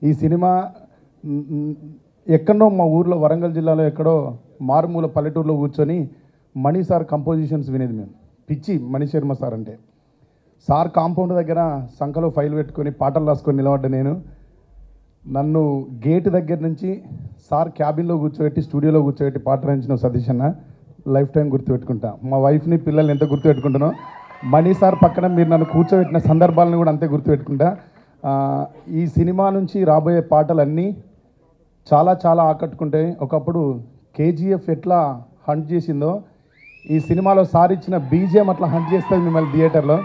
ఈ సినిమా ఎక్కడో మా ఊర్లో వరంగల్ జిల్లాలో ఎక్కడో మారుమూల పల్లెటూరులో కూర్చొని మణి సార్ కంపోజిషన్స్ వినేది మేము. పిచ్చి మణి శర్మ సార్ అంటే. సార్ కాంపౌండ్ దగ్గర సంఖలో ఫైల్ పెట్టుకొని పాటలు రాసుకొని నిలబడ్డా నేను. నన్ను గేట్ దగ్గర నుంచి సార్ క్యాబిన్లో కూర్చోబెట్టి స్టూడియోలో కూర్చోబెట్టి పాట రాయించిన సతీష్ అన్న లైఫ్ టైం గుర్తుపెట్టుకుంటా. మా వైఫ్ని పిల్లల్ని ఎంత గుర్తుపెట్టుకుంటానో మణి సార్ పక్కన మీరు నన్ను కూర్చోబెట్టిన సందర్భాలను కూడా అంతే గుర్తుపెట్టుకుంటా. ఈ సినిమా నుంచి రాబోయే పాటలన్నీ చాలా చాలా ఆకట్టుకుంటాయి. ఒకప్పుడు కేజీఎఫ్ ఎట్లా హంట్ చేసిందో ఈ సినిమాలో సార్ ఇచ్చిన బీజిఎం అట్లా హంట్ చేస్తుంది మిమ్మల్ని థియేటర్లో.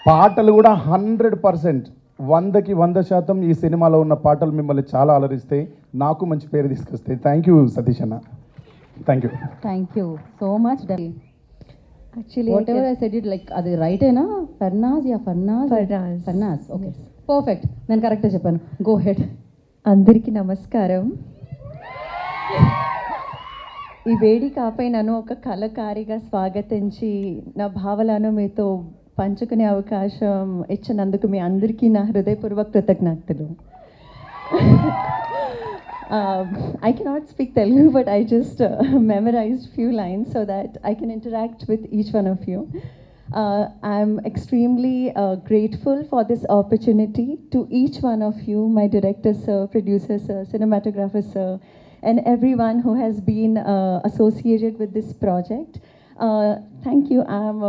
పాటలు కూడా 100%, 100% ఈ సినిమాలో ఉన్న పాటలు మిమ్మల్ని చాలా అలరిస్తాయి, నాకు మంచి పేరు తీసుకొస్తాయి. థ్యాంక్ యూ సతీష్ అన్న. Thank you. Thank you so much. Actually whatever I said it like అది రైటేనా? ఫర్నాజ్. Okay, perfect. నేను కరెక్టే చెప్పాను. Go ahead. అందరికీ నమస్కారం. ఈ వేదిక ఆపై నన్ను ఒక కళాకారిగా స్వాగతించి నా భావాలను మీతో పంచుకునే అవకాశం ఇచ్చినందుకు మీ అందరికీ నా హృదయపూర్వక కృతజ్ఞతలు. I cannot speak Telugu, but I just memorized few lines so that I can interact with each one of you. I'm extremely grateful for this opportunity to each one of you, my director sir, producer sir, cinematographer sir, and everyone who has been associated with this project. Thank you. I'm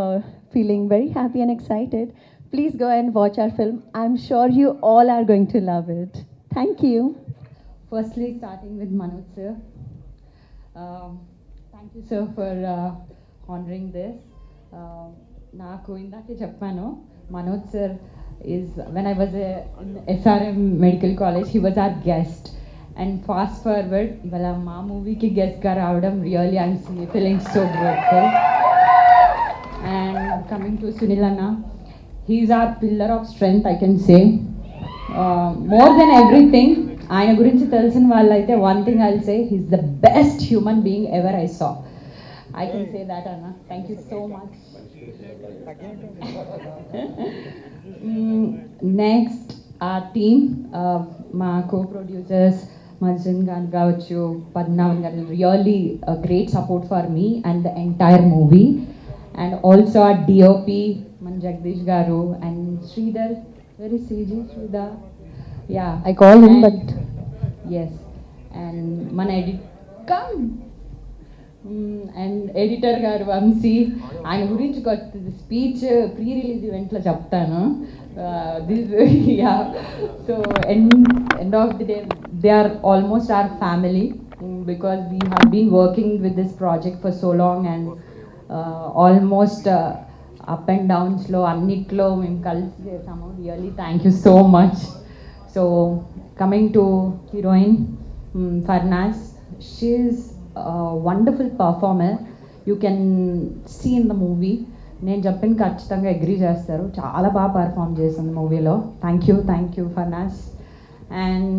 feeling very happy and excited. Please go and watch our film. I'm sure you all are going to love it. Thank you. Firstly, starting with Manoj sir. Thank you sir for honoring this. నాకు ఇందాకే చెప్పాను, Manoj sir is when I was in SRM medical college he was our guest. And fast forward ఇవాళ మా మూవీకి గెస్ట్గా రావడం really I'm feeling so grateful. And coming to Sunil అన్న, he's our pillar of strength I can say. More than everything ఆయన గురించి తెలిసిన వాళ్ళైతే one thing I will say, he's the best human being ever I saw. I can say that, Anna. Thank you so much. Next, our team, my co-producers, Manjan Gavachu, Padnavan Garu, really a great support for me and the entire movie. And also our DOP, Jagdish Garu, and Sridhar. Where is CG? Sridhar? Yeah. I call him, but yes. And man edit. Come. And editor గారు వంశీ, ఆయన గురించి speech pre release ఈవెంట్లో చెప్తాను. So end of the day they are almost our family because we have been working with this project for so long and almost up and డౌన్స్లో అన్నిట్లో మేము కలిసి చేసాము. Really thank you so much. So coming to heroine Farnaz, she's wonderful performer. You can see in the movie. నేను చెప్పిన ఖచ్చితంగా agree చేస్తారు, చాలా బాగా పర్ఫామ్ చేసింది మూవీలో. Thank you Farnaz. And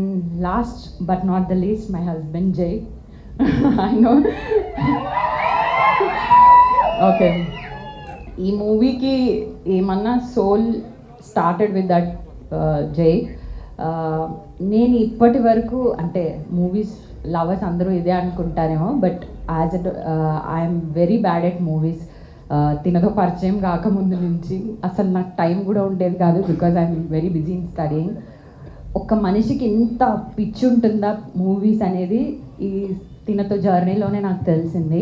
last but not the least my husband జై. ఐ నో ఓకే, ఈ మూవీకి ఏమన్నా సోల్ స్టార్టెడ్ విత్ దట్ జై. నేను ఇప్పటి వరకు అంటే మూవీస్ లవర్స్ అందరూ ఇదే అనుకుంటారేమో, but as I'm very bad at movies. తినతో పరిచయం కాకముందు నుంచి అసలు నాకు టైం కూడా ఉండేది కాదు because I'm very busy in studying. ఒక మనిషికి ఇంత పిచ్చి ఉంటుందా మూవీస్ అనేది ఈ తినతో జర్నీలోనే నాకు తెలిసింది.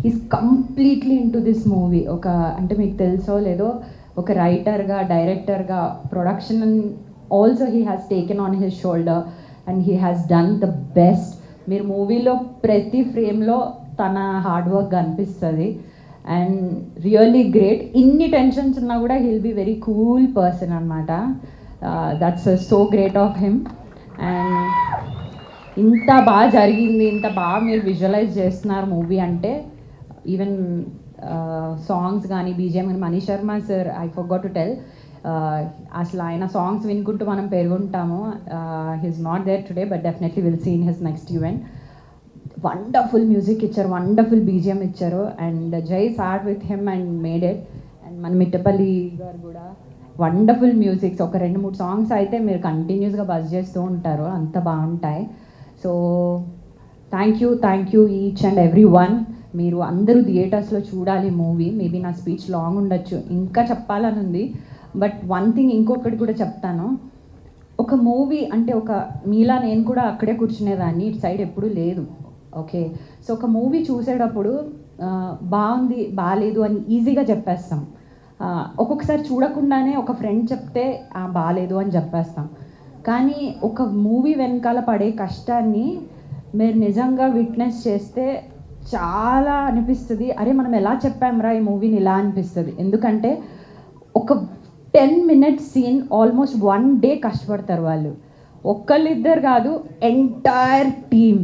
He's completely into this movie. ఒక అంటే మీకు తెలుసో లేదో, ఒక రైటర్గా, డైరెక్టర్గా, production also he has taken on his shoulder and he has done the best. మీరు మూవీలో ప్రతి ఫ్రేమ్లో తన హార్డ్ వర్క్ కనిపిస్తుంది అండ్ రియల్లీ గ్రేట్. ఇన్ని టెన్షన్స్ ఉన్నా కూడా he'll be very cool person అనమాట. That's so great of him. And ఇంత బాగా జరిగింది, ఇంత బాగా మీరు విజువలైజ్ చేస్తున్నారు మూవీ అంటే, ఈవెన్ సాంగ్స్ కానీ బీజిఎం కానీ Mani Sharma sir, I forgot to tell, అసలు ఆయన సాంగ్స్ వినుకుంటూ మనం పెరుగుంటాము. He's not there today but definitely will see in his next event. Wonderful music ఇచ్చారు, వండర్ఫుల్ బీజిఎం ఇచ్చారు and Jai sat with him and made it. And మన మిట్టపల్లి గారు కూడా వండర్ఫుల్ మ్యూజిక్స్. ఒక 2-3 సాంగ్స్ అయితే మీరు కంటిన్యూస్గా బజ్ చేస్తూ ఉంటారు, అంత బాగుంటాయి. So thank you each and every one. మీరు అందరూ థియేటర్స్లో చూడాలి మూవీ. మేబీ నా స్పీచ్ లాంగ్ ఉండొచ్చు, ఇంకా చెప్పాలని ఉంది. బట్ వన్ థింగ్ ఇంకొకటి కూడా చెప్తాను. ఒక మూవీ అంటే మీలా నేను కూడా అక్కడే కూర్చునేదాన్ని, ఇటు సైడ్ ఎప్పుడూ లేదు. ఓకే, సో ఒక మూవీ చూసేటప్పుడు బాగుంది బాగాలేదు అని ఈజీగా చెప్పేస్తాం. ఒక్కొక్కసారి చూడకుండానే ఒక ఫ్రెండ్ చెప్తే బాగాలేదు అని చెప్పేస్తాం. కానీ ఒక మూవీ వెనకాల పడే కష్టాన్ని మీరు నిజంగా విట్నెస్ చేస్తే చాలా అనిపిస్తుంది. అరే మనం ఎలా చెప్పాంరా ఈ మూవీని ఇలా అనిపిస్తుంది. ఎందుకంటే ఒక 10 minutes సీన్ ఆల్మోస్ట్ 1 day కష్టపడతారు వాళ్ళు, ఒక్కళ్ళిద్దరు కాదు, entire team.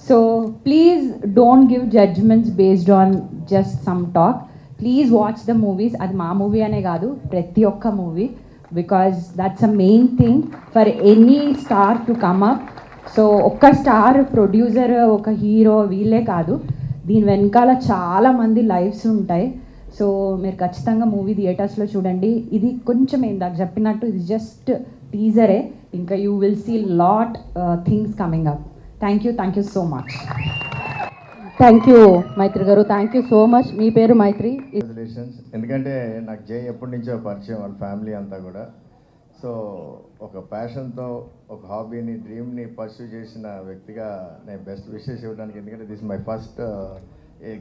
So please don't give judgments based on just some talk. Please watch the movies. అది మా మూవీ అనే కాదు, ప్రతి ఒక్క movie, because that's a main thing for any star to come up. So ఒక్క స్టార్, ప్రొడ్యూసర్, ఒక hero వీళ్ళే కాదు, దీని వెనకాల చాలామంది లైఫ్స్ ఉంటాయి. సో మీరు ఖచ్చితంగా మూవీ థియేటర్స్లో చూడండి. ఇది కొంచెం ఇందాక చెప్పినట్టు ఇది జస్ట్ టీజరే, ఇంకా you will see lot things coming up. Thank you so much. Thank you Maitri గారు, థ్యాంక్ యూ సో మచ్. మీ పేరు మైత్రి. కంగ్రాచులేషన్స్. ఎందుకంటే నాకు జై ఎప్పటి నుంచో పరిచయం, వాళ్ళ ఫ్యామిలీ అంతా కూడా. సో ఒక ప్యాషన్తో ఒక హాబీని, డ్రీమ్ని పర్సూ చేసిన వ్యక్తిగా నేను బెస్ట్ విషెస్ ఇవ్వడానికి. ఎందుకంటే దిస్ మై ఫస్ట్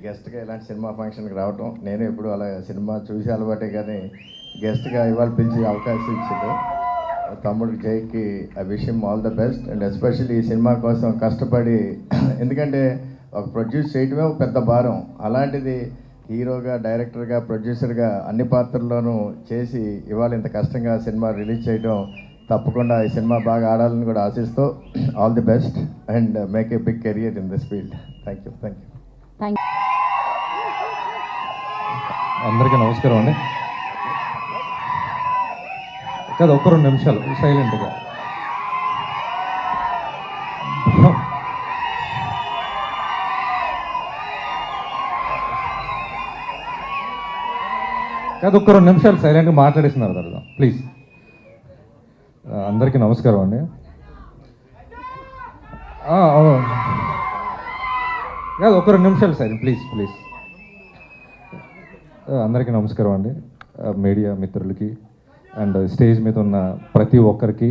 గెస్ట్గా ఇలాంటి సినిమా ఫంక్షన్కి రావటం. నేను ఎప్పుడు అలా సినిమా చూసి అలవాటే, కానీ గెస్ట్గా ఇవాళ పిలిచి అవకాశం ఇచ్చింది తమ్ముడు జైకి. I wish him all the best. And especially ఈ సినిమా కోసం కష్టపడి, ఎందుకంటే ఒక ప్రొడ్యూస్ చేయడమే ఒక పెద్ద భారం, అలాంటిది హీరోగా, డైరెక్టర్గా, ప్రొడ్యూసర్గా అన్ని పాత్రల్లోనూ చేసి ఇవాళ ఇంత కష్టంగా సినిమా రిలీజ్ చేయడం, తప్పకుండా ఈ సినిమా బాగా ఆడాలని కూడా ఆశిస్తూ all the best and make a big career in this field. Thank you. అందరికీ నమస్కారం అండి. కాదు, ఒక్క 2 నిమిషాలు సైలెంట్గా. కాదు, ఒక్క 2 నిమిషాలు సైలెంట్గా మాట్లాడేస్తున్నారు తర్వాత ప్లీజ్. అందరికీ నమస్కారం అండి. కాదు, ఒక్క 2 నిమిషాలు సైలెంట్ ప్లీజ్. అందరికీ నమస్కారం అండి, మీడియా మిత్రులకి అండ్ స్టేజ్ మీద ఉన్న ప్రతి ఒక్కరికి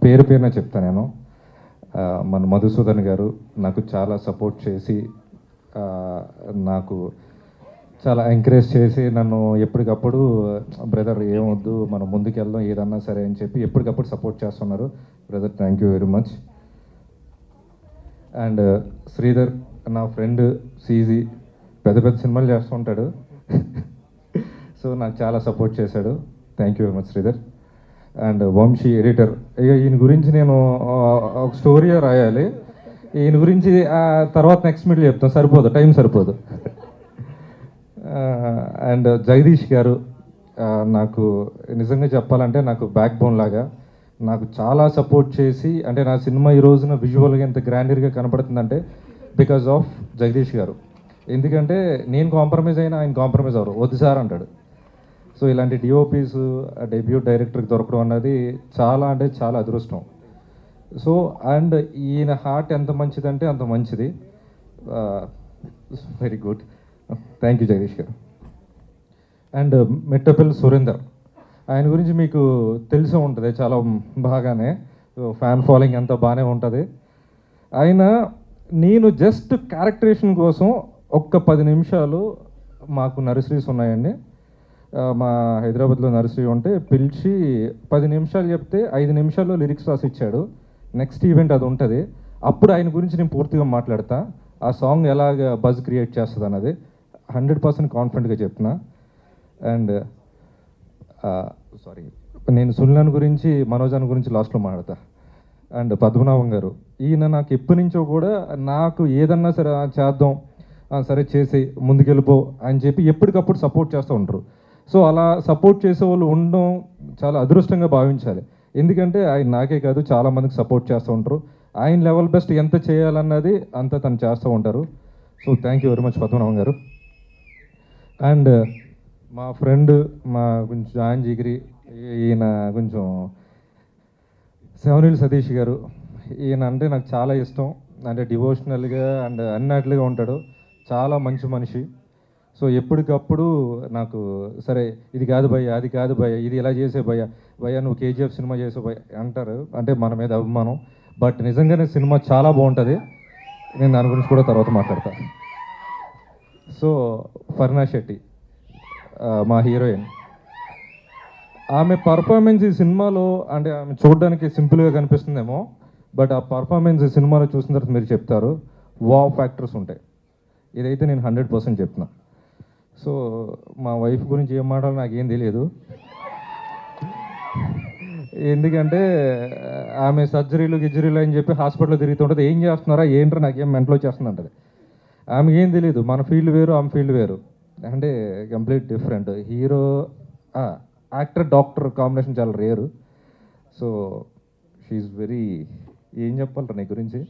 పేరు పేరున చెప్తాను నేను. మన మధుసూదన్ గారు నాకు చాలా సపోర్ట్ చేసి, నాకు చాలా ఎంకరేజ్ చేసి, నన్ను ఎప్పటికప్పుడు బ్రదర్ ఏమొద్దు మనం ముందుకు వెళ్దాం ఏదన్నా సరే అని చెప్పి ఎప్పటికప్పుడు సపోర్ట్ చేస్తున్నారు. Brother thank you very much. And Sridhar నా ఫ్రెండ్, సీజీ పెద్ద సినిమాలు చేస్తూ ఉంటాడు. సో నాకు చాలా సపోర్ట్ చేశాడు. Thank you very much Sridhar. And Vamsi editor. ఇక ఈయన గురించి నేను ఒక స్టోరీ రాయాలి, ఈయన గురించి తర్వాత నెక్స్ట్ మీట్లో చెప్తాను, సరిపోదు, టైం సరిపోదు. అండ్ జగదీష్ గారు నాకు నిజంగా చెప్పాలంటే నాకు బ్యాక్ బోన్ లాగా, నాకు చాలా సపోర్ట్ చేసి, అంటే నా సినిమా ఈ రోజున విజువల్గా ఎంత గ్రాండర్గా కనపడుతుందంటే బికాజ్ ఆఫ్ జగదీష్ గారు. ఎందుకంటే నేను కాంప్రమైజ్ అయినా ఆయన కాంప్రమైజ్ అవ్వరు, వద్దు సార్ అంటాడు. సో ఇలాంటి డిఓపీస్ డెబ్యూట్ డైరెక్టర్కి దొరకడం అన్నది చాలా అంటే చాలా అదృష్టం. సో అండ్ ఈయన హార్ట్ ఎంత మంచిదంటే అంత మంచిది. Very good. Thank you Jagadish గారు. అండ్ మెట్టపల్లి సురేందర్, ఆయన గురించి మీకు తెలిసే ఉంటుంది చాలా బాగానే, ఫ్యాన్ ఫాలోయింగ్ అంతా బాగానే ఉంటుంది. ఆయన నేను జస్ట్ క్యారెక్టరేషన్ కోసం ఒక్క 10 నిమిషాలు, మాకు నర్సరీస్ ఉన్నాయండి, మా హైదరాబాద్లో నర్సరీ ఉంటే పిలిచి 10 నిమిషాలు చెప్తే 5 నిమిషాల్లో లిరిక్స్ రాసి ఇచ్చాడు. నెక్స్ట్ ఈవెంట్ అది ఉంటుంది, అప్పుడు ఆయన గురించి నేను పూర్తిగా మాట్లాడతా, ఆ సాంగ్ ఎలాగ బజ్ క్రియేట్ చేస్తుంది అన్నది 100% కాన్ఫిడెంట్గా చెప్తున్నా. అండ్ సారీ, నేను సుల్లాన్ గురించి, మనోజాన్ గురించి లాస్ట్లో మాట్లాడతా. అండ్ పద్మనాభం గారు, ఈయన నాకు ఎప్పటి నుంచో కూడా నాకు ఏదన్నా సరే చేద్దాం, సరే చేసి ముందుకెళ్ళిపో అని చెప్పి ఎప్పటికప్పుడు సపోర్ట్ చేస్తూ ఉంటారు. సో అలా సపోర్ట్ చేసే వాళ్ళు ఉండడం చాలా అదృష్టంగా భావించాలి. ఎందుకంటే ఆయన నాకే కాదు చాలామందికి సపోర్ట్ చేస్తూ ఉంటారు. ఆయన లెవెల్ బెస్ట్ ఎంత చేయాలన్నది అంతా తను చేస్తూ ఉంటారు. So thank you very much Padmanabham గారు. అండ్ మా ఫ్రెండ్ మా కొంచెం జాన్ జిగిరి ఈయన కొంచెం శివనీల్ సతీష్ గారు, ఈయన అంటే నాకు చాలా ఇష్టం. అంటే డివోషనల్గా అండ్ అన్నట్లుగా ఉంటాడు, చాలా మంచి మనిషి. సో ఎప్పటికప్పుడు నాకు సరే ఇది కాదు భయ్య, అది కాదు భయ్య, ఇది ఇలా చేసే భయ్య, భయ్య నువ్వు కేజీఎఫ్ సినిమా చేసే భయ్య అంటారు. అంటే మన మీద అభిమానం. బట్ నిజంగానే సినిమా చాలా బాగుంటుంది. నేను దాని గురించి కూడా తర్వాత మాట్లాడతా. సో ఫర్నా శెట్టి మా హీరోయిన్, ఆమె పర్ఫార్మెన్స్ ఈ సినిమాలో అంటే ఆమె చూడడానికి సింపుల్గా కనిపిస్తుందేమో, బట్ ఆ పర్ఫార్మెన్స్ ఈ సినిమాలో చూసిన తర్వాత మీరు చెప్తారు వావ్ ఫ్యాక్టర్స్ ఉంటాయి. ఇదైతే నేను 100% చెప్తున్నా. సో మా వైఫ్ గురించి ఏం మాట్లాడాలో నాకేం తెలియదు, ఎందుకంటే ఆమె సర్జరీలు గిజ్జరీలు అని చెప్పి హాస్పిటల్లో తిరుగుతుంటుంది. ఏం చేస్తున్నారా ఏంట్రా నాకేం మెంటలో చేస్తుందంటది. ఆమెకి ఏం తెలియదు, మన ఫీల్డ్ వేరు ఆమె ఫీల్డ్ వేరు, అంటే complete different. Hero actor doctor combination చాలా రేరు. సో షీఈ్ వెరీ, ఏం చెప్పాలరా నీ గురించి,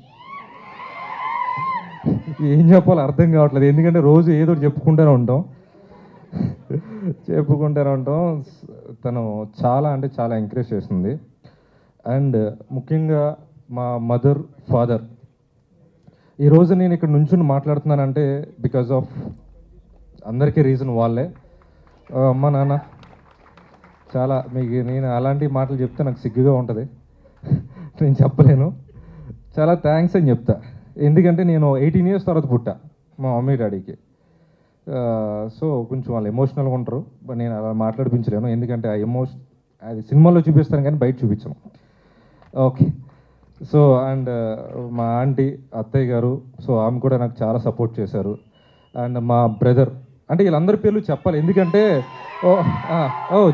ఏం చెప్పాలో అర్థం కావట్లేదు. ఎందుకంటే రోజు ఏదో చెప్పుకుంటూనే ఉంటాం. తను చాలా అంటే చాలా ఎంకరేజ్ చేస్తుంది. అండ్ ముఖ్యంగా మా మదర్ ఫాదర్, ఈరోజు నేను ఇక్కడ నుంచుని మాట్లాడుతున్నానంటే బికాజ్ ఆఫ్ అందరికీ రీజన్ వాళ్ళే. అమ్మ నాన్న, చాలా మీకు నేను అలాంటి మాటలు చెప్తే నాకు సిగ్గుగా ఉంటుంది, నేను చెప్పలేను. చాలా థ్యాంక్స్ అని చెప్తా. ఎందుకంటే నేను 18 years తర్వాత పుట్టా మా మమ్మీ డాడీకి. సో కొంచెం వాళ్ళు ఎమోషనల్గా ఉంటారు, బట్ నేను అలా మాట్లాడిపించలేను. ఎందుకంటే ఆ అది సినిమాలో చూపిస్తాను కానీ బయట చూపించను. ఓకే. సో అండ్ మా ఆంటీ అత్తయ్య గారు, సో ఆమె కూడా నాకు చాలా సపోర్ట్ చేశారు. అండ్ మా బ్రదర్, అంటే వీళ్ళందరి పేర్లు చెప్పాలి ఎందుకంటే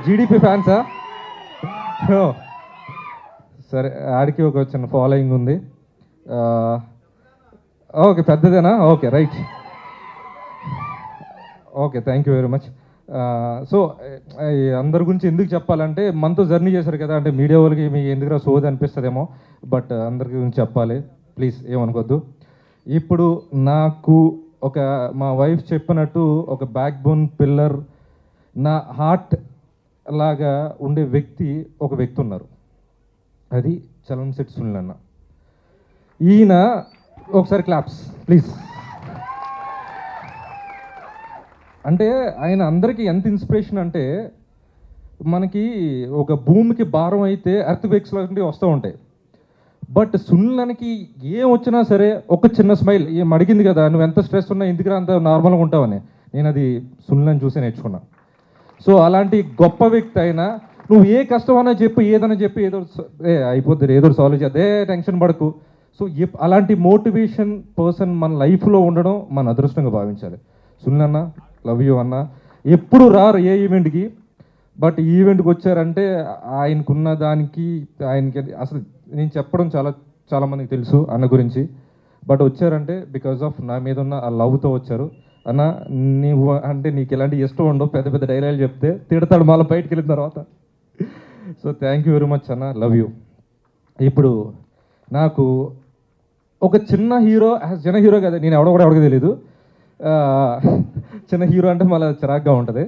జీడిపి ఫ్యాన్సా? సరే, ఆడికి ఒక చిన్న ఫాలోయింగ్ ఉంది. ఓకే, పెద్దదేనా? Okay, right. Okay, thank you very much. So అందరి గురించి ఎందుకు చెప్పాలంటే మనతో జర్నీ చేశారు కదా, అంటే మీడియా వాళ్ళకి మీకు ఎందుకు సోది అనిపిస్తుందేమో, బట్ అందరి గురించి చెప్పాలి, ప్లీజ్ ఏమనుకోద్దు. ఇప్పుడు నాకు మా వైఫ్ చెప్పినట్టు ఒక బ్యాక్ బోన్ పిల్లర్, నా హార్ట్ లాగా ఉండే ఒక వ్యక్తి ఉన్నారు. అది చలనశెట్టి సునీల్ అన్న. ఈయన ఒకసారి క్లాప్స్ ప్లీజ్. అంటే ఆయన అందరికీ ఎంత ఇన్స్పిరేషన్ అంటే, మనకి ఒక భూమికి భారం అయితే ఎర్త్ క్వేక్స్ లాంటివి వస్తూ ఉంటాయి. బట్ సునీల్కి ఏం వచ్చినా సరే ఒక చిన్న స్మైల్, ఏం అడిగింది కదా నువ్వు ఎంత స్ట్రెస్ ఉన్నా ఎందుకు అంత నార్మల్గా ఉంటావని, నేను అది సునీల్ని చూసి నేర్చుకున్నా. సో అలాంటి గొప్ప వ్యక్తి అయినా నువ్వు ఏ కష్టమైనా చెప్పి ఏదైనా చెప్పి ఏదో అయిపోద్ది, ఏదో సాల్వ్ చేద్దే, టెన్షన్ పడకు. సో అలాంటి మోటివేషన్ పర్సన్ మన లైఫ్లో ఉండడం మన అదృష్టంగా భావించాలి. సునీల్ అన్న, లవ్ యూ అన్న. ఎప్పుడు రారు ఏ ఈవెంట్కి, బట్ ఈ ఈవెంట్కి వచ్చారంటే ఆయనకున్న దానికి, ఆయనకి అసలు నేను చెప్పడం చాలా మందికి తెలుసు అన్న గురించి, బట్ వచ్చారంటే బికాజ్ ఆఫ్ నా మీద ఉన్న ఆ లవ్తో వచ్చారు. అన్న నీవు అంటే నీకు ఎలాంటి ఇష్టం ఉండవు, పెద్ద పెద్ద డైలాగులు చెప్తే తిడతాడు మళ్ళీ బయటకు వెళ్ళిన తర్వాత. So thank you very much అన్న, లవ్ యూ. ఇప్పుడు నాకు ఒక చిన్న హీరో కదా, నేను ఎవడికి తెలీదు. చిన్న హీరో అంటే మళ్ళీ చిరాగ్గా ఉంటుంది.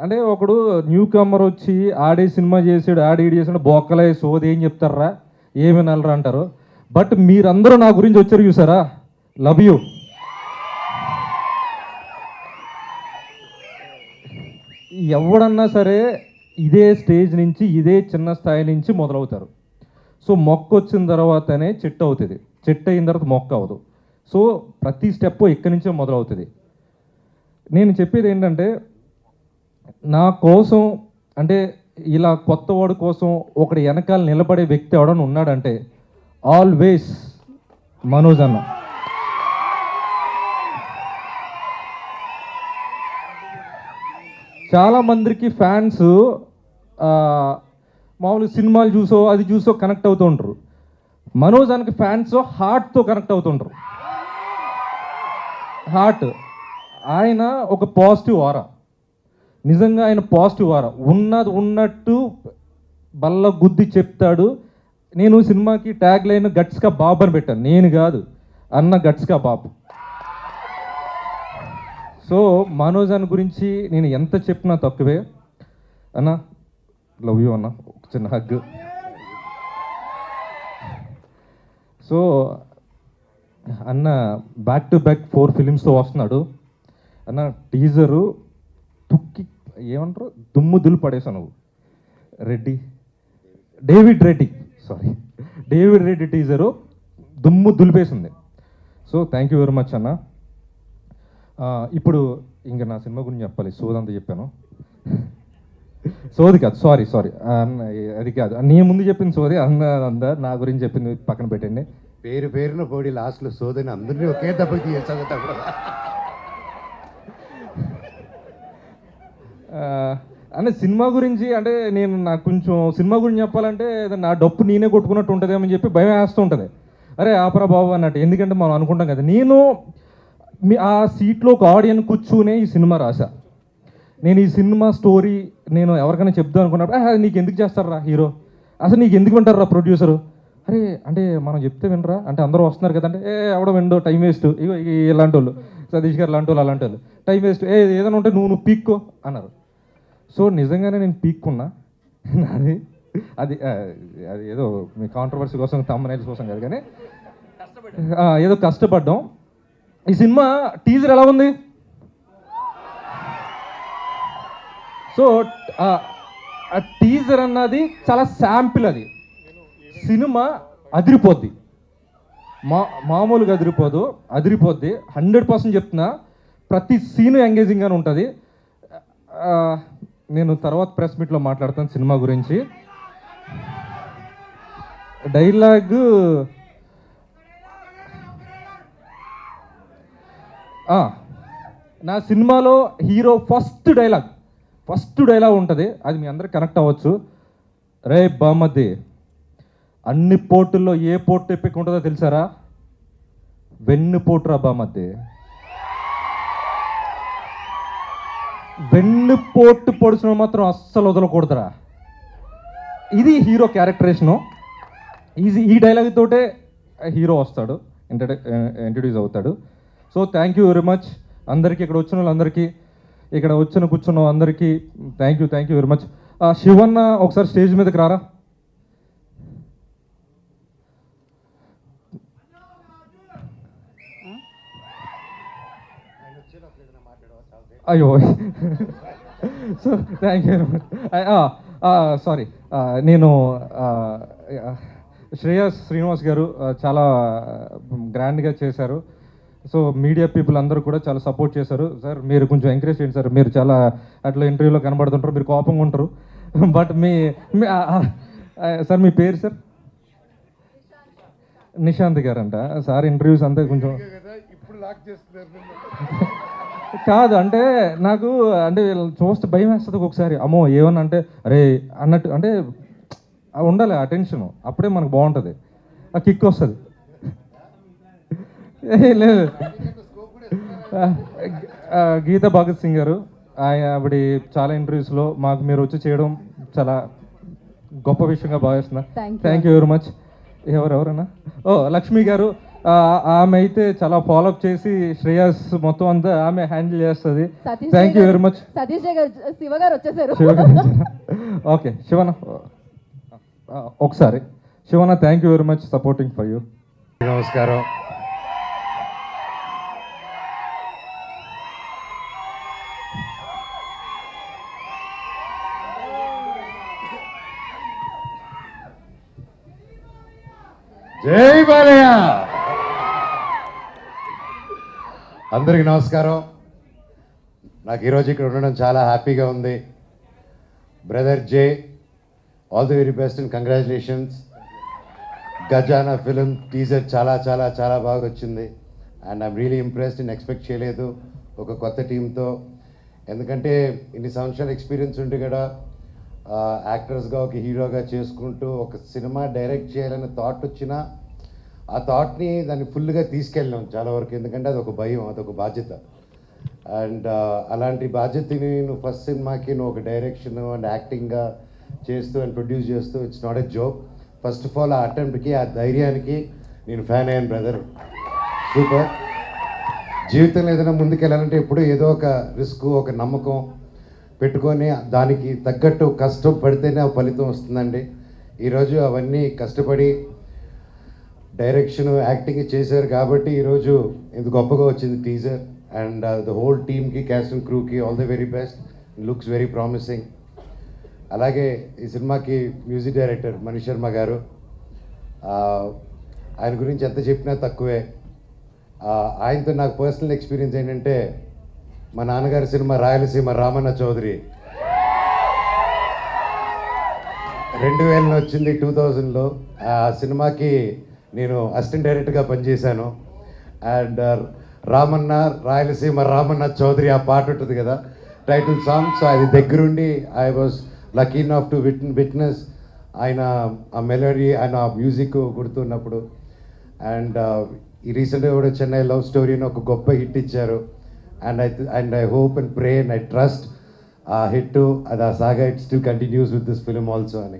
అంటే ఒకడు న్యూ కమర్ వచ్చి ఆడే సినిమా చేసాడు, ఈడు చేసాడు, బొక్కలే సోది ఏం చెప్తారా, ఏమి నల్లరా అంటారు. బట్ మీరందరూ నా గురించి వచ్చారు చూసారా, లవ్ యూ. ఎవడన్నా సరే ఇదే స్టేజ్ నుంచి, ఇదే చిన్న స్థాయి నుంచి మొదలవుతారు. సో మొక్క వచ్చిన తర్వాతనే చెట్టు అవుతుంది, చెట్టు అయిన తర్వాత మొక్క అవ్వదు. సో ప్రతి స్టెప్ ఇక్కడి నుంచే మొదలవుతుంది. నేను చెప్పేది ఏంటంటే, నా కోసం అంటే ఇలా కొత్తవాడు కోసం ఒకటి వెనకాల నిలబడే వ్యక్తి ఎవడని ఉన్నాడంటే ఆల్వేస్ మనోజ్ అన్న. చాలామందికి ఫ్యాన్స్ మామూలు సినిమాలు చూసో కనెక్ట్ అవుతూ ఉంటారు. మనోజ్ అన్నకి ఫ్యాన్స్ హార్ట్తో కనెక్ట్ అవుతుంటారు. హార్ట్, ఆయన ఒక పాజిటివ్ ఆరా, నిజంగా ఆయన పాజిటివ్ ఆరా, ఉన్నట్టు బల్ల గుద్ది చెప్తాడు. నేను సినిమాకి ట్యాగ్ లైన్ గట్స్గా బాబు అని పెట్టాను, నేను కాదు అన్న, గట్స్గా బాబు. సో మనోజ్ అన్న గురించి నేను ఎంత చెప్పినా తక్కువే. అన్న లవ్ యూ అన్న, ఒక చిన్న హగ్. సో అన్న బ్యాక్ టు బ్యాక్ 4 ఫిలిమ్స్తో వస్తున్నాడు అన్న. టీజరు తుక్కి ఏమంటారు, దుమ్ము దులు పడేసావు నువ్వు. డేవిడ్ రెడ్డి టీజరు దుమ్ము దులిపేసింది. So thank you very much అన్న. ఇప్పుడు ఇంకా నా సినిమా గురించి చెప్పాలి. సోదంతా చెప్పాను. సోది కాదు, సారీ అది కాదు. నేను ముందు చెప్పింది సోది, నా గురించి చెప్పింది పక్కన పెట్టండి. పేరున పోడి లాస్ట్లో సోదని అందరినీ ఒకే దెబ్బకి తీసేస్తా. అంటే సినిమా గురించి అంటే నాకు కొంచెం సినిమా గురించి చెప్పాలంటే నా డప్పు నేనే కొట్టుకున్నట్టు ఉంటుందేమని చెప్పి భయం వేస్తూ ఉంటుంది. అరే ఆపరా బాబు అన్నట్టు. ఎందుకంటే మనం అనుకుంటాం కదా, నేను ఆ సీట్లో ఒక ఆడియన్ కూర్చునే ఈ సినిమా రాశా. నేను ఈ సినిమా స్టోరీ నేను ఎవరికైనా చెప్దాం అనుకున్నప్పుడు అది నీకు ఎందుకు చేస్తారా హీరో, అసలు నీకు ఎందుకు వింటారా ప్రొడ్యూసరు, అరే అంటే మనం చెప్తే వినరా అంటే అందరూ వస్తున్నారు కదంటే ఎవడో విండో టైం వేస్ట్, ఇగో ఇలాంటి వాళ్ళు సతీష్ గారు లాంటి వాళ్ళు అలాంటి వాళ్ళు టైం వేస్ట్, ఏదైనా ఉంటే నువ్వు పీక్కో అన్నారు. సో నిజంగానే నేను పీక్కున్నా. అది అది ఏదో మీ కాంట్రవర్సీ కోసం తమ్మనైల్స్ కోసం కాదు కానీ ఏదో కష్టపడ్డాం. ఈ సినిమా టీజర్ ఎలా ఉంది? సో ఆ టీజర్ అన్నది చాలా శాంపిల్. అది సినిమా అదిరిపోద్ది, మామూలుగా అదిరిపోద్ది 100% చెప్తున్నా. ప్రతి సీను ఎంగేజింగ్గానే ఉంటుంది. నేను తర్వాత ప్రెస్ మీట్లో మాట్లాడతాను సినిమా గురించి. డైలాగ్ నా సినిమాలో హీరో ఫస్ట్ డైలాగ్ ఉంటుంది. అది మీ అందరికి కనెక్ట్ అవ్వచ్చు. రే బామ్మద్ది, అన్ని పోర్టుల్లో ఏ పోర్టు ఎప్పిక ఉంటుందో తెలుసారా? వెన్నుపోటు రా బామ్మద్ది. వెన్నుపోటు పొడిచిన మాత్రం అస్సలు వదలకూడదురా. ఇది హీరో క్యారెక్టరేషను. ఈ డైలాగ్ తోటే హీరో వస్తాడు, ఇంట్రడ్యూస్ అవుతాడు. So thank you very much అందరికీ, ఇక్కడ వచ్చిన వాళ్ళందరికీ, ఇక్కడ కూర్చున్న అందరికీ thank you very much. Shivanna ఒకసారి స్టేజ్ మీదకి రారా. అయ్యో so thank you very much. Sorry, నేను శ్రేయస్ శ్రీనివాస్ గారు చాలా గ్రాండ్గా చేశారు. సో మీడియా పీపుల్ అందరూ కూడా చాలా సపోర్ట్ చేశారు. సార్ మీరు కొంచెం ఎంకరేజ్ చేయండి సార్, మీరు చాలా అట్లా ఇంటర్వ్యూలో కనబడుతుంటారు, మీరు కోపంగా ఉంటారు. బట్ సార్ మీ పేరు సార్? నిశాంత్ గారు అంట సార్. ఇంటర్వ్యూస్ అంతా కొంచెం కాదు అంటే నాకు అంటే చూస్తే భయం వేస్తుంది ఒక్కొక్కసారి. అమ్మో ఏమన్నా అంటే అరే అన్నట్టు అంటే ఉండాలి ఆ టెన్షన్, అప్పుడే మనకు బాగుంటుంది, ఆ కిక్ వస్తుంది. లేదు గీతా భగత్ సింగ్ గారు, ఆవిడ చాలా ఇంటర్వ్యూస్లో మాకు మీరు వచ్చి చేయడం చాలా గొప్ప విషయంగా భావిస్తున్నా. Thank you very much. ఎవరన్నా లక్ష్మి గారు, ఆమె అయితే చాలా ఫాలోఅప్ చేసి శ్రేయస్ మొత్తం అంతా ఆమె హ్యాండిల్ చేస్తుంది. Thank you very much. Shiva garu వచ్చేసారు. ఓకే శివన్న ఒకసారి. Shivanna thank you very much supporting for you. నమస్కారం. జై బాలయ్య. అందరికీ నమస్కారం. నాకు ఈరోజు ఇక్కడ ఉండడం చాలా హ్యాపీగా ఉంది. Brother Jai, all the very best and congratulations. Gajana film teaser చాలా చాలా చాలా బాగా వచ్చింది అండ్ ఐఎమ్ రియలీ ఇంప్రెస్డ్. నేను ఎక్స్పెక్ట్ చేయలేదు ఒక కొత్త టీంతో, ఎందుకంటే ఇన్ని సంవత్సరాల ఎక్స్పీరియన్స్ ఉండి కూడా యాక్టర్స్గా ఒక హీరోగా చేసుకుంటూ ఒక సినిమా డైరెక్ట్ చేయాలనే థాట్ వచ్చినా ఆ థాట్ని దాన్ని ఫుల్గా తీసుకెళ్ళాం చాలా వరకు, ఎందుకంటే అదొక భయం, అదొక బాధ్యత. అండ్ అలాంటి బాధ్యతని నువ్వు ఫస్ట్ సినిమాకి నువ్వు ఒక డైరెక్షన్ అండ్ యాక్టింగ్గా చేస్తూ అండ్ ప్రొడ్యూస్ చేస్తూ it's not a joke. First of all ఆ అటెంప్ట్కి, ఆ ధైర్యానికి నేను ఫ్యాన్ అయ్యాను బ్రదర్. సూపర్. జీవితంలో ఏదైనా ముందుకెళ్ళాలంటే ఎప్పుడూ ఏదో ఒక రిస్క్, ఒక నమ్మకం పెట్టుకొని దానికి తగ్గట్టు కష్టం పడితేనే ఆ ఫలితం వస్తుందండి. ఈరోజు అవన్నీ కష్టపడి డైరెక్షన్, యాక్టింగ్ చేశారు కాబట్టి ఈరోజు ఇంత గొప్పగా వచ్చింది టీజర్. అండ్ ద హోల్ టీమ్కి, క్యాస్ట్ అండ్ క్రూకి all the very best. Looks very promising. అలాగే ఈ సినిమాకి మ్యూజిక్ డైరెక్టర్ మణి శర్మ గారు, ఆయన గురించి ఎంత చెప్పినా తక్కువే. ఆయనతో నాకు పర్సనల్ ఎక్స్పీరియన్స్ ఏంటంటే, మా నాన్నగారి సినిమా రాయలసీమ రామన్న చౌదరి 2000 వచ్చింది, 2000లో. ఆ సినిమాకి నేను అసిస్టెంట్ డైరెక్టర్గా పనిచేశాను. అండ్ రామన్న రాయలసీమ రామన్న చౌదరి ఆ పాట ఉంటుంది కదా, టైటిల్ సాంగ్. సో అది దగ్గరుండి I was lucky enough to witness ఆయన ఆ మెలోడీ, ఆయన ఆ మ్యూజిక్ గుర్తున్నప్పుడు. అండ్ ఈ రీసెంట్గా కూడా చెన్నై లవ్ స్టోరీని ఒక గొప్ప హిట్ ఇచ్చారు. And I hope and pray and I trust ఆ హిట్, అది ఆ saga it still continues with this film also అని.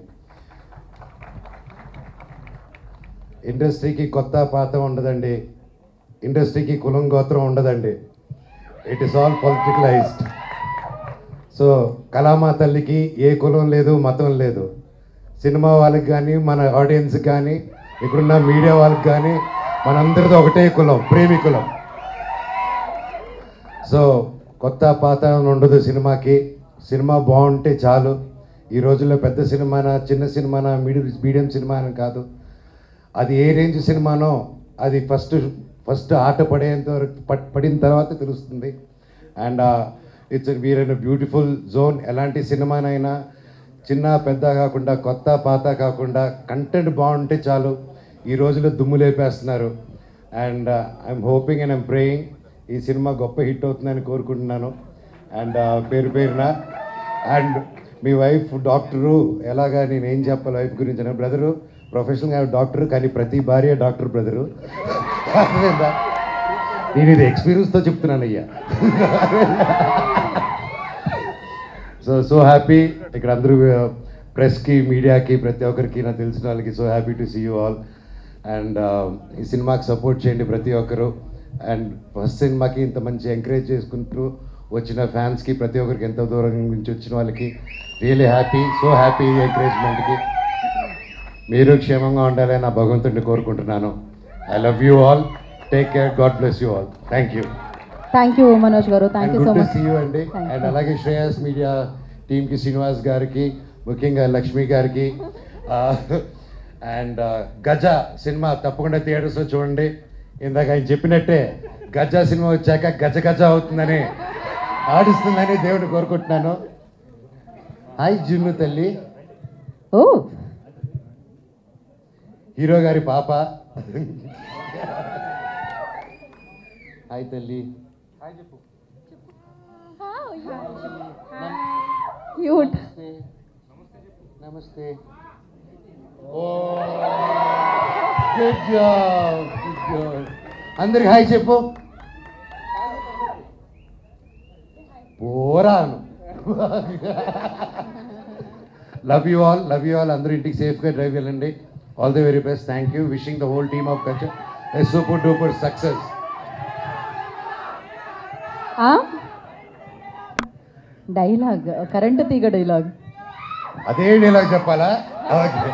ఇండస్ట్రీకి కొత్త పాత ఉండదండి, ఇండస్ట్రీకి కులం గోత్రం ఉండదండి. It is all politicalised. So కళామా తల్లికి ఏ కులం లేదు, మతం లేదు. సినిమా వాళ్ళకి కానీ, మన ఆడియన్స్కి కానీ, ఇక్కడున్న మీడియా వాళ్ళకి కానీ మనందరితో ఒకటే కులం, ప్రేమికులం. సో కొత్త పాత అని ఉండదు సినిమాకి. సినిమా బాగుంటే చాలు. ఈ రోజుల్లో పెద్ద సినిమానా, చిన్న సినిమానా, మీడియం సినిమా అని కాదు, అది ఏ రేంజ్ సినిమానో అది ఫస్ట్ ఆట పడేంత వరకు పడిన తర్వాత తెలుస్తుంది. And it's we're in beautiful zone. ఎలాంటి సినిమానైనా చిన్న పెద్ద కాకుండా, కొత్త పాత కాకుండా కంటెంట్ బాగుంటే చాలు. ఈ రోజుల్లో దుమ్ము లేపేస్తున్నారు. And I'm hoping and I'm praying ఈ సినిమా గొప్ప హిట్ అవుతుందని కోరుకుంటున్నాను. అండ్ పేరున అండ్ మీ వైఫ్ డాక్టరు, ఎలాగా నేను ఏం చెప్పాలి వైఫ్ గురించి అంటే, బ్రదరు ప్రొఫెషనల్గా డాక్టర్ కానీ ప్రతి భార్య డాక్టర్ బ్రదరు. నేను ఇది ఎక్స్పీరియన్స్తో చెప్తున్నాను అయ్యా. సో హ్యాపీ ఇక్కడ అందరూ ప్రెస్కి, మీడియాకి, ప్రతి ఒక్కరికి, నాకు తెలిసిన వాళ్ళకి so happy to see you all. And ఈ సినిమాకి సపోర్ట్ చేయండి ప్రతి ఒక్కరు. అండ్ ఫస్ట్ సినిమాకి ఇంత మంచి ఎంకరేజ్ చేసుకుంటూ వచ్చిన ఫ్యాన్స్కి, ప్రతి ఒక్కరికి, ఎంతో దూరం నుంచి వచ్చిన వాళ్ళకి రియలీ హ్యాపీ, సో హ్యాపీ ఈ ఎంకరేజ్మెంట్కి. మీరు క్షేమంగా ఉండాలని నా భగవంతుడిని కోరుకుంటున్నాను. I love you all. Take care. God bless you all. Thank you. Thank you Manoj గారు, thank you so much. See you అండి. అండ్ అలాగే శ్రేయాస్ మీడియా టీమ్కి, శ్రీనివాస్ గారికి, ముఖ్యంగా లక్ష్మి గారికి. అండ్ గజ సినిమా తప్పకుండా థియేటర్స్లో చూడండి. ఇందాక ఆయన చెప్పినట్టే గజ సినిమా వచ్చాక గజ గజ అవుతుందని, ఆడిస్తుందని దేవుడిని కోరుకుంటున్నాను. హాయ్ జున్ను తల్లి, ఓ హీరో గారి పాప. హాయ్ తల్లి. Cute. నమస్తే. Oh good job, good job. అందరికి హాయ్ చెప్పు. పోరాను. Love you all, love you all. అందరూ ఇంటికి సేఫ్గా డ్రైవ్ వెళ్ళండి. All the very best. Thank you. Wishing the whole team of culture a super duper success. Dialogue, current తీగ dialogue. అదే dialogue చెప్పాలా? ఓకే.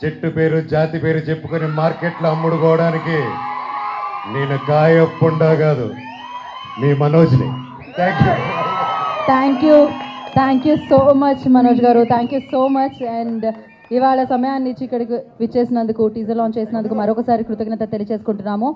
చెట్టు పేరు, జాతి పేరు చెప్పుకొని మార్కెట్లో అమ్ముడుకోవడానికి నేను కాయప్పుండా కాదు, మీ మనోజ్ని. Thank you so much Manoj గారు, thank you so much. And ఇవాళ సమయాన్ని ఇచ్చి ఇక్కడికి విచ్చేసినందుకు, టీజర్ లాంచ్ చేసినందుకు మరొకసారి కృతజ్ఞత తెలియజేసుకుంటున్నాము.